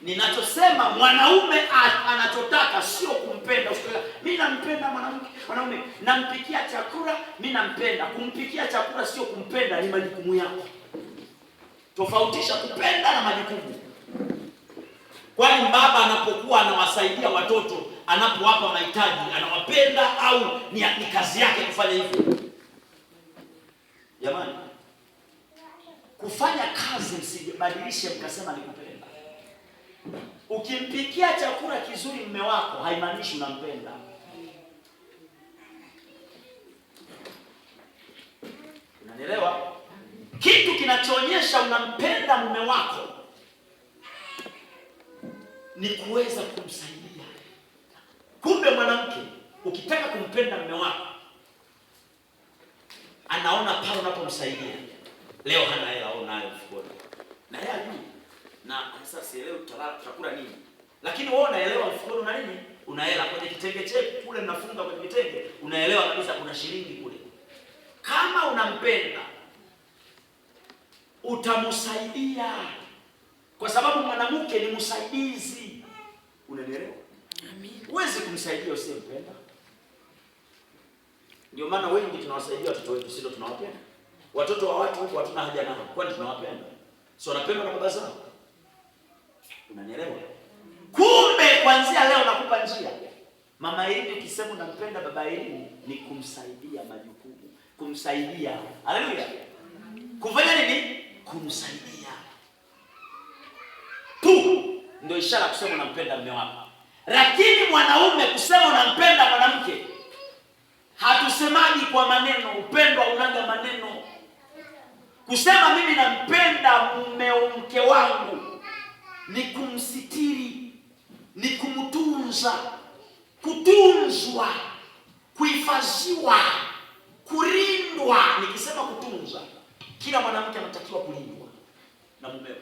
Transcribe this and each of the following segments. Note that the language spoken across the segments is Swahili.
Ninachosema mwanaume anachotaka sio kumpenda. Mimi nampenda mwanaume nampikia chakula, mimi nampenda. Kumpikia chakula sio kumpenda, ni majukumu yako. Tofautisha kupenda na majukumu. Kwani baba anapokuwa anawasaidia watoto, anapowapa mahitaji, anawapenda au ni kazi yake kufanya hivyo? Jamani, kufanya kazi msibadilishe mkasema ni kupenda. Ukimpikia chakula kizuri mume wako haimaanishi unampenda. Unanielewa? Kitu kinachoonyesha unampenda mume wako ni kuweza kumsaidia. Kumbe mwanamke, ukitaka kumpenda mume wako, anaona pale unapomsaidia. Leo hana hela au nayo mfukoni, na yeye ajui, na sasa sielewi tutakula nini, lakini wewe unaelewa mfukoni una nini, una hela. Kwenye kitenge chetu kule mnafunga kwenye kitenge, unaelewa kabisa kuna shilingi kule. Kama unampenda utamsaidia, kwa sababu mwanamke ni msaidizi. Unanielewa? Amen. Huwezi kumsaidia usiyempenda. Ndio maana wengi tunawasaidia watoto wetu, sio tunawapenda. Watoto wa watu huko hatuna haja nao, kwani tunawapenda? Sio wanapendwa na baba zao. Unanielewa? Kumbe kuanzia leo nakupa njia. Mama Elini, ukisema unampenda baba Elini ni kumsaidia majukumu, kumsaidia. Haleluya. Kufanya nini? Kumsaidia tu ndio ishara kusema unampenda mume wako. Lakini mwanaume kusema unampenda mwanamke, hatusemaji kwa maneno. Upendo unaga maneno. Kusema mimi nampenda mke wangu ni kumsitiri, ni kumtunza, kutunzwa, kuhifadhiwa, kulindwa. Nikisema kutunza, kila mwanamke anatakiwa kulindwa na mumewe.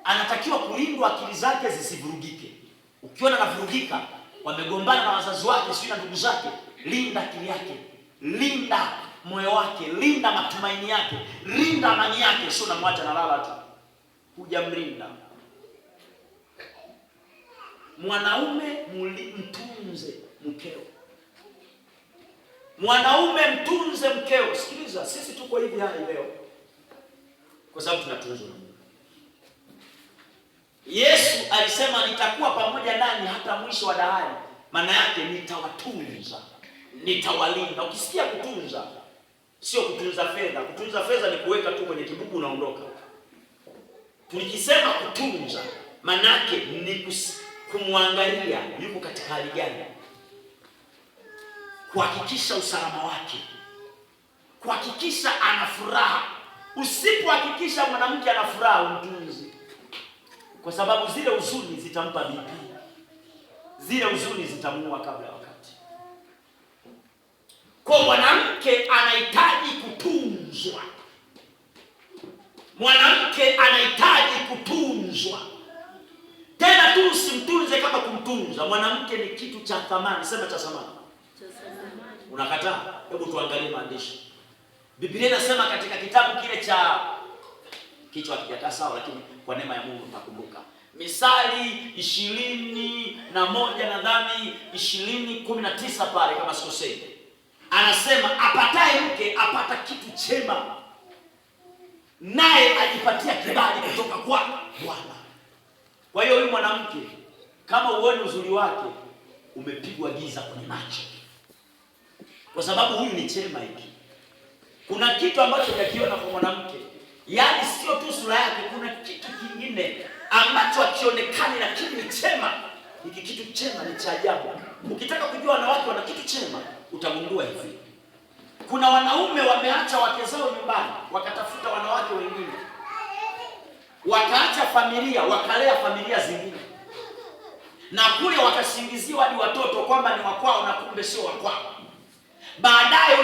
Anatakiwa kulindwa, akili zake zisivurugike. Ukiona anavurugika, wamegombana na wazazi wake, sio na ndugu zake, linda akili yake, linda moyo wake, linda matumaini yake, linda amani yake. Sio namwacha nalala tu, hujamlinda. Mwanaume mtunze mkeo. Mwanaume mtunze mkeo. Sikiliza, sisi tuko hivi hai leo kwa sababu tunatunzwa na Mungu. Yesu alisema nitakuwa pamoja nanyi hata mwisho wa dahari. Maana yake nitawatunza, nitawalinda. Ukisikia kutunza, sio kutunza fedha. Kutunza fedha ni kuweka tu kwenye kibubu unaondoka. Tukisema kutunza, maana yake ni kumwangalia yuko katika hali gani, kuhakikisha usalama wake, kuhakikisha ana furaha. Usipohakikisha mwanamke ana furaha, umtunzi, kwa sababu zile huzuni zitampa BP, zile huzuni zitamuua kabla ya wakati. Kwa mwanamke anahitaji kutunzwa, mwanamke anahitaji kutunzwa. Tena tu usimtunze kama kumtunza. Mwanamke ni kitu cha thamani. Sema cha thamani. Unakataa? Hebu tuangalie maandishi. Biblia inasema katika kitabu kile cha kichwa kijakaa sawa, lakini kwa neema ya Mungu mtakumbuka. Misali 21 nadhani 20:19 pale kama sikosei. Anasema apataye mke apata kitu chema, naye ajipatia kibali kutoka kwa Bwana. Kwa hiyo huyu mwanamke kama uone uzuri wake, umepigwa giza kwenye macho, kwa sababu huyu ni chema hiki. Kuna kitu ambacho unakiona kwa mwanamke, yaani sio tu sura yake, kuna kitu kingine ambacho hakionekani lakini ni chema. Hiki kitu chema ni cha ajabu. Ukitaka kujua wanawake wana kitu chema, utagundua hivi. Kuna wanaume wameacha wake zao nyumbani, wakatafuta wanawake wengine, wakaacha familia, wakalea familia zingine, na kule wakasingiziwa hadi watoto kwamba ni wakwao, na kumbe sio wakwao. Baadaye